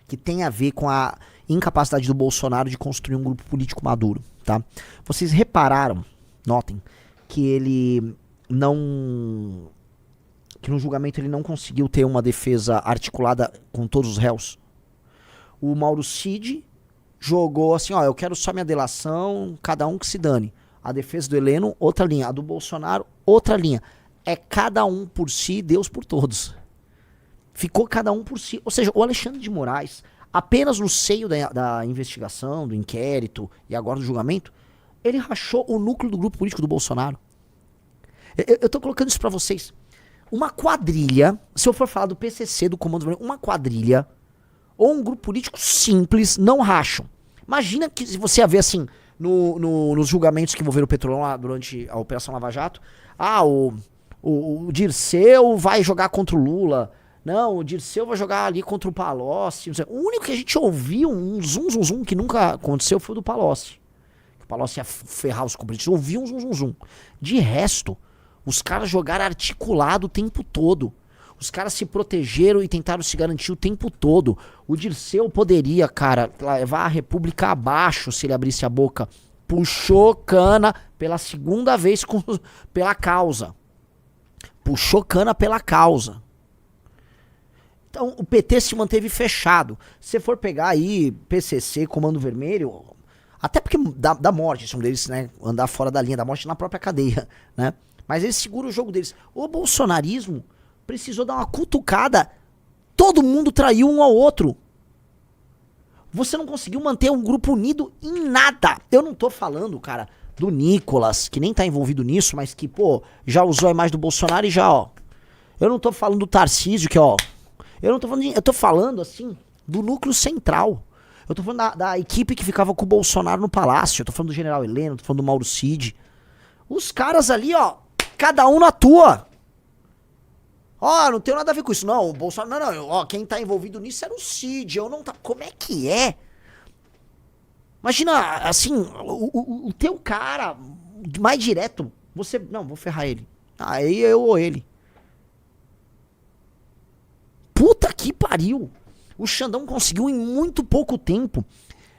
que tem a ver com a incapacidade do Bolsonaro de construir um grupo político maduro, tá? Vocês repararam, notem, que ele não... que no julgamento ele não conseguiu ter uma defesa articulada com todos os réus? O Mauro Cid jogou assim, ó, eu quero só minha delação, cada um que se dane. A defesa do Heleno, outra linha. A do Bolsonaro, outra linha. É cada um por si, Deus por todos. Ficou cada um por si. Ou seja, o Alexandre de Moraes, apenas no seio da investigação, do inquérito e agora do julgamento, ele rachou o núcleo do grupo político do Bolsonaro. Eu tô colocando isso pra vocês. Uma quadrilha, se eu for falar do PCC, do Comando Vermelho, uma quadrilha ou um grupo político simples não racham. Imagina que se você ia ver assim, nos julgamentos que envolveram o Petrolão lá durante a Operação Lava Jato, o Dirceu vai jogar contra o Lula, não, o Dirceu vai jogar ali contra o Palocci, não sei. O único que a gente ouviu, um zum que nunca aconteceu, foi o do Palocci. O Palocci ia ferrar os compromissos, ouviu um zum. De resto, os caras jogaram articulado o tempo todo. Os caras se protegeram e tentaram se garantir o tempo todo. O Dirceu poderia, cara, levar a República abaixo se ele abrisse a boca. Puxou cana pela segunda vez pela causa. Puxou cana pela causa. Então o PT se manteve fechado. Se você for pegar aí PCC, Comando Vermelho, até porque dá morte, se um deles, né, andar fora da linha da morte na própria cadeia, né? Mas eles seguram o jogo deles. O bolsonarismo precisou dar uma cutucada. Todo mundo traiu um ao outro. Você não conseguiu manter um grupo unido em nada. Eu não tô falando, cara, do Nicolas, que nem tá envolvido nisso, mas que, pô, já usou a imagem do Bolsonaro e já, ó. Eu não tô falando do Tarcísio, que, ó. Eu tô falando, assim, do núcleo central. Eu tô falando da equipe que ficava com o Bolsonaro no palácio. Eu tô falando do General Heleno, tô falando do Mauro Cid. Os caras ali, ó, cada um na tua. Ó, não tenho nada a ver com isso. Não, o Bolsonaro, não, ó, quem tá envolvido nisso era o Cid, eu não tá. Como é que é? Imagina, assim, o teu cara mais direto, você, não, vou ferrar ele. Aí eu ou ele. Puta que pariu. O Xandão conseguiu em muito pouco tempo.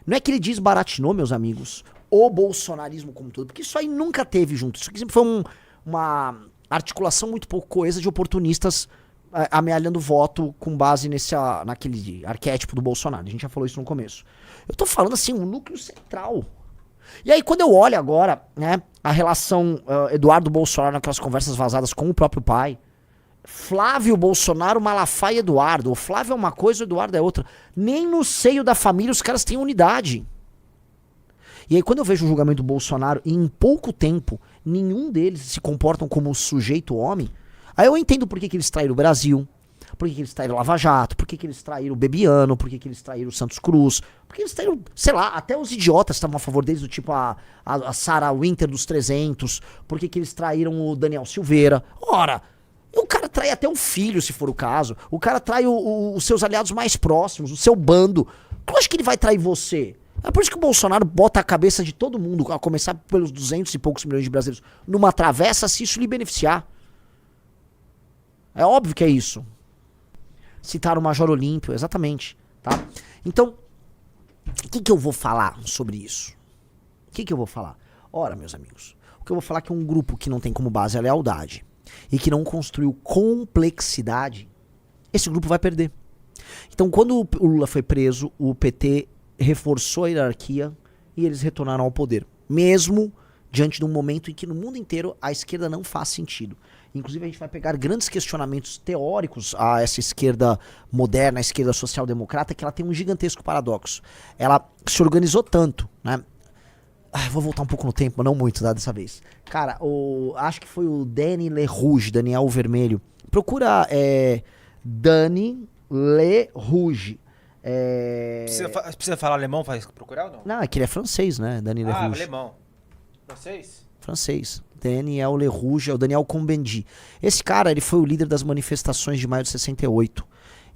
Não é que ele desbaratinou, meus amigos, o bolsonarismo como todo, porque isso aí nunca teve junto. Isso aqui sempre foi uma articulação muito pouco coesa de oportunistas amealhando voto com base naquele arquétipo do Bolsonaro. A gente já falou isso no começo. Eu tô falando assim, um núcleo central. E aí quando eu olho agora, né, a relação Eduardo Bolsonaro naquelas conversas vazadas com o próprio pai, Flávio Bolsonaro, Malafaia e Eduardo. O Flávio é uma coisa, o Eduardo é outra. Nem no seio da família os caras têm unidade. E aí quando eu vejo o julgamento do Bolsonaro e em pouco tempo nenhum deles se comportam como sujeito homem, aí eu entendo por que eles traíram o Brasil, por que eles traíram o Lava Jato, por que eles traíram o Bebiano, por que eles traíram o Santos Cruz, por que eles traíram, sei lá, até os idiotas estavam a favor deles, do tipo a Sarah Winter dos 300, por que eles traíram o Daniel Silveira. Ora, o cara trai até um filho, se for o caso. O cara trai os seus aliados mais próximos, o seu bando. Tu acha que ele vai trair você? É por isso que o Bolsonaro bota a cabeça de todo mundo, a começar pelos 200 e poucos milhões de brasileiros, numa travessa, se isso lhe beneficiar. É óbvio que é isso. Citar o Major Olímpio, exatamente. Tá? Então, o que eu vou falar sobre isso? O que eu vou falar? Ora, meus amigos, o que eu vou falar é que um grupo que não tem como base a lealdade e que não construiu complexidade, esse grupo vai perder. Então, quando o Lula foi preso, o PT reforçou a hierarquia e eles retornaram ao poder. Mesmo diante de um momento em que no mundo inteiro a esquerda não faz sentido. Inclusive a gente vai pegar grandes questionamentos teóricos a essa esquerda moderna, a esquerda social-democrata, que ela tem um gigantesco paradoxo. Ela se organizou tanto, né? Vou voltar um pouco no tempo, mas não muito, tá, dessa vez. Cara, acho que foi o Dani LeRouge, Daniel Vermelho. Procura Dani LeRouge. Precisa falar alemão para procurar ou não? Não, é que ele é francês, né? Dani LeRouge. Alemão. Francês? Francês. Daniel LeRouge, é o Daniel Cohn-Bendit. Esse cara, ele foi o líder das manifestações de maio de 68.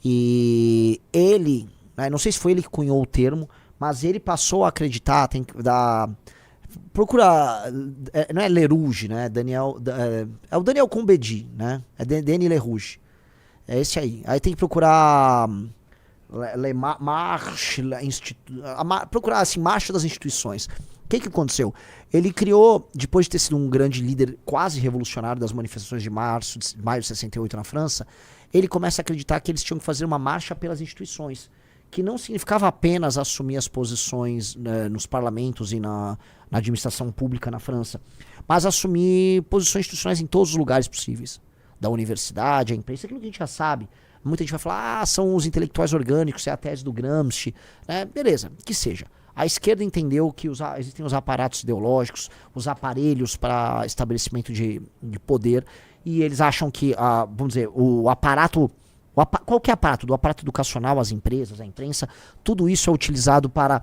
E ele, né, não sei se foi ele que cunhou o termo, mas ele passou a acreditar, tem que dar... Procura, não é LeRouge, né? É o Daniel Cohn-Bendit, né? É Dani LeRouge. É esse aí. Aí tem que procurar procurar assim, Marcha das Instituições. O que aconteceu? Ele criou, depois de ter sido um grande líder quase revolucionário das manifestações de maio de 68 na França, ele começa a acreditar que eles tinham que fazer uma marcha pelas instituições, que não significava apenas assumir as posições, né, nos parlamentos e na administração pública na França, mas assumir posições institucionais em todos os lugares possíveis, da universidade, a imprensa, aquilo que a gente já sabe. Muita gente vai falar, são os intelectuais orgânicos, é a tese do Gramsci, né? Beleza, que seja. A esquerda entendeu que existem os aparatos ideológicos, os aparelhos para estabelecimento de poder, e eles acham que, vamos dizer, o aparato, qualquer aparato, do aparato educacional, as empresas, a imprensa, tudo isso é utilizado para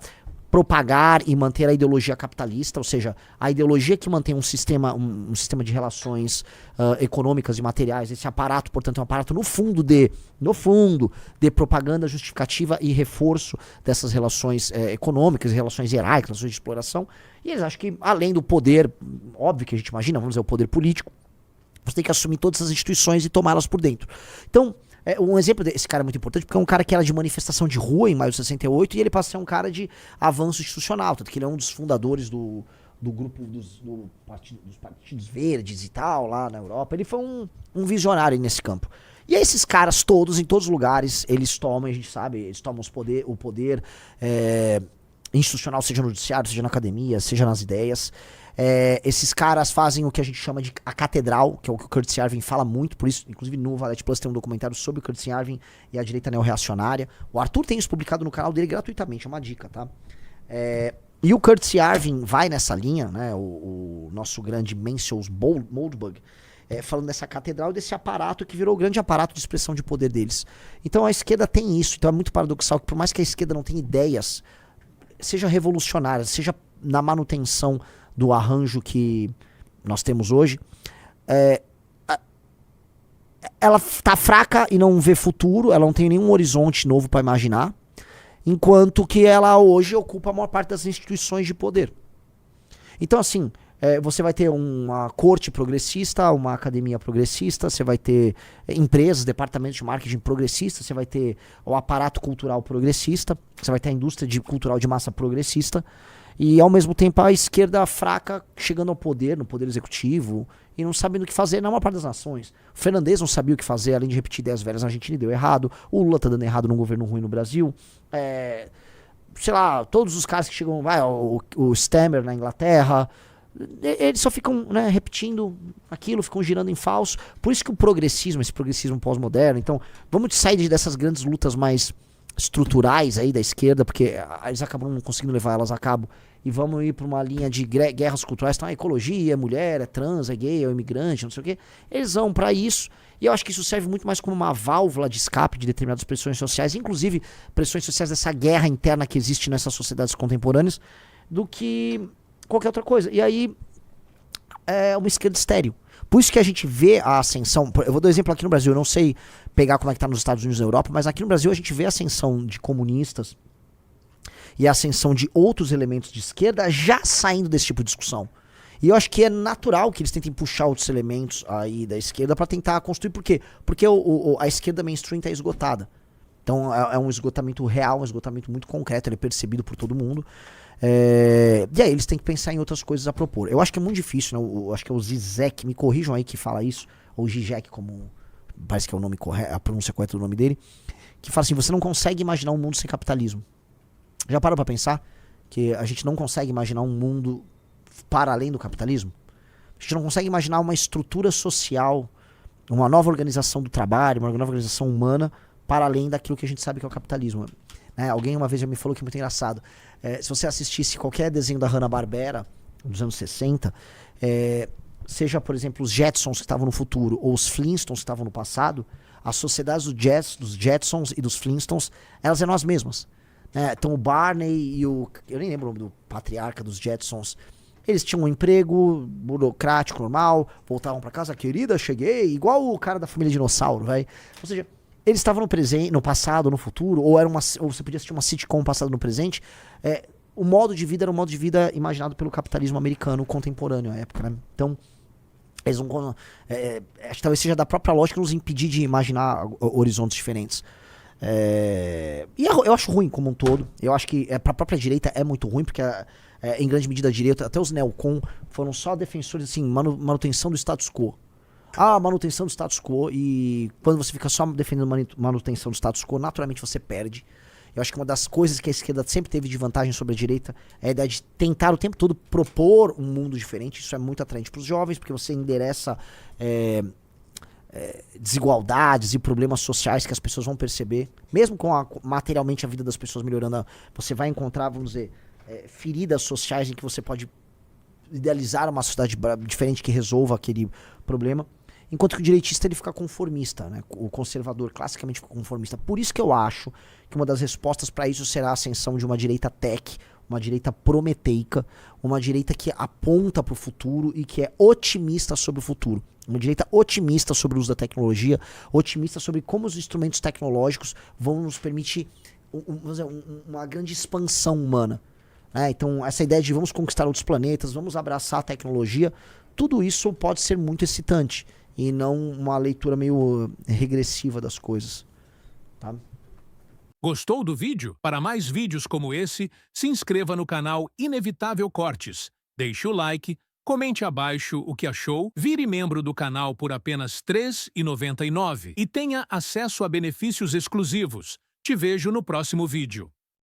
propagar e manter a ideologia capitalista, ou seja, a ideologia que mantém um sistema de relações econômicas e materiais. Esse aparato, portanto, é um aparato no fundo de propaganda justificativa e reforço dessas relações econômicas, relações hierárquicas, relações de exploração. E eles acham que, além do poder, óbvio que a gente imagina, vamos dizer, o poder político, você tem que assumir todas as instituições e tomá-las por dentro. Então, um exemplo desse cara é muito importante, porque é um cara que era de manifestação de rua em maio de 68 e ele passa a ser um cara de avanço institucional, tanto que ele é um dos fundadores do grupo dos partidos verdes e tal, lá na Europa. Ele foi um visionário nesse campo. E aí esses caras todos, em todos os lugares, eles tomam, a gente sabe, eles tomam o poder institucional, seja no judiciário, seja na academia, seja nas ideias. Esses caras fazem o que a gente chama de a catedral, que é o que o Curtis Yarvin fala muito, por isso, inclusive no Valete Plus tem um documentário sobre o Curtis Yarvin e a direita neo-reacionária. O Arthur tem isso publicado no canal dele gratuitamente, é uma dica, tá? E o Curtis Yarvin vai nessa linha, né? O nosso grande Mencius Moldbug, falando dessa catedral e desse aparato que virou o grande aparato de expressão de poder deles. Então a esquerda tem isso, então é muito paradoxal que por mais que a esquerda não tenha ideias, seja revolucionária, seja na manutenção do arranjo que nós temos hoje, ela tá fraca e não vê futuro, ela não tem nenhum horizonte novo para imaginar, enquanto que ela hoje ocupa a maior parte das instituições de poder. Então assim, você vai ter uma corte progressista, uma academia progressista, você vai ter empresas, departamentos de marketing progressistas, você vai ter o aparato cultural progressista, você vai ter a indústria cultural de massa progressista, e ao mesmo tempo a esquerda fraca chegando ao poder, no poder executivo, e não sabendo o que fazer na maior parte das nações. O Fernandes não sabia o que fazer, além de repetir ideias velhas na Argentina e deu errado. O Lula tá dando errado num governo ruim no Brasil. Sei lá, todos os caras que chegam, o Stemmer na Inglaterra, eles só ficam, né, repetindo aquilo, ficam girando em falso. Por isso que o progressismo, esse progressismo pós-moderno, então vamos sair dessas grandes lutas mais estruturais aí da esquerda, porque eles acabam não conseguindo levar elas a cabo, e vamos ir para uma linha de guerras culturais. Então, ecologia, é mulher, é trans, é gay, é imigrante, não sei o quê. Eles vão para isso, e eu acho que isso serve muito mais como uma válvula de escape de determinadas pressões sociais, inclusive pressões sociais dessa guerra interna que existe nessas sociedades contemporâneas, do que qualquer outra coisa. E aí é uma esquerda estéril. Por isso que a gente vê a ascensão. Eu vou dar um exemplo aqui no Brasil, eu não sei pegar como é que tá nos Estados Unidos e na Europa, mas aqui no Brasil a gente vê a ascensão de comunistas e a ascensão de outros elementos de esquerda já saindo desse tipo de discussão. E eu acho que é natural que eles tentem puxar outros elementos aí da esquerda para tentar construir. Por quê? Porque a esquerda mainstream tá esgotada. Então é um esgotamento real, um esgotamento muito concreto, ele é percebido por todo mundo. E aí eles têm que pensar em outras coisas a propor. Eu acho que é muito difícil, né? Eu acho que é o Zizek, me corrijam aí que fala isso, ou Zizek, como parece que é o nome correto, a pronúncia correta do nome dele, que fala assim: você não consegue imaginar um mundo sem capitalismo. Já parou pra pensar que a gente não consegue imaginar um mundo para além do capitalismo? A gente não consegue imaginar uma estrutura social, uma nova organização do trabalho, uma nova organização humana para além daquilo que a gente sabe que é o capitalismo. Alguém uma vez já me falou que é muito engraçado. Se você assistisse qualquer desenho da Hanna-Barbera dos anos 60, seja, por exemplo, os Jetsons que estavam no futuro ou os Flintstones que estavam no passado, as sociedades dos Jetsons e dos Flintstones, elas eram as mesmas. Então o Barney e eu nem lembro o nome do patriarca dos Jetsons, eles tinham um emprego burocrático normal, voltavam pra casa, querida, cheguei, igual o cara da família Dinossauro, vai. Ou seja, eles estavam no presente, no passado, no futuro, ou você podia assistir uma sitcom passado no presente. O modo de vida era um modo de vida imaginado pelo capitalismo americano contemporâneo à época, né? Então, eles não, acho que talvez seja da própria lógica nos impedir de imaginar horizontes diferentes. E eu acho ruim como um todo. Eu acho que pra própria direita é muito ruim, porque em grande medida a direita, até os neocon, foram só defensores, assim, manutenção do status quo. Manutenção do status quo, e quando você fica só defendendo manutenção do status quo, naturalmente você perde. Eu acho que uma das coisas que a esquerda sempre teve de vantagem sobre a direita é a ideia de tentar o tempo todo propor um mundo diferente. Isso é muito atraente para os jovens, porque você endereça desigualdades e problemas sociais que as pessoas vão perceber. Mesmo com materialmente a vida das pessoas melhorando, você vai encontrar, vamos dizer, feridas sociais em que você pode idealizar uma sociedade diferente que resolva aquele problema. Enquanto que o direitista ele fica conformista, né? O conservador classicamente fica conformista. Por isso que eu acho que uma das respostas para isso será a ascensão de uma direita tech, uma direita prometeica, uma direita que aponta para o futuro e que é otimista sobre o futuro. Uma direita otimista sobre o uso da tecnologia, otimista sobre como os instrumentos tecnológicos vão nos permitir uma grande expansão humana. Então, essa ideia de vamos conquistar outros planetas, vamos abraçar a tecnologia, tudo isso pode ser muito excitante e não uma leitura meio regressiva das coisas. Tá? Gostou do vídeo? Para mais vídeos como esse, se inscreva no canal Inevitável Cortes, deixe o like, comente abaixo o que achou, vire membro do canal por apenas R$ 3,99 e tenha acesso a benefícios exclusivos. Te vejo no próximo vídeo.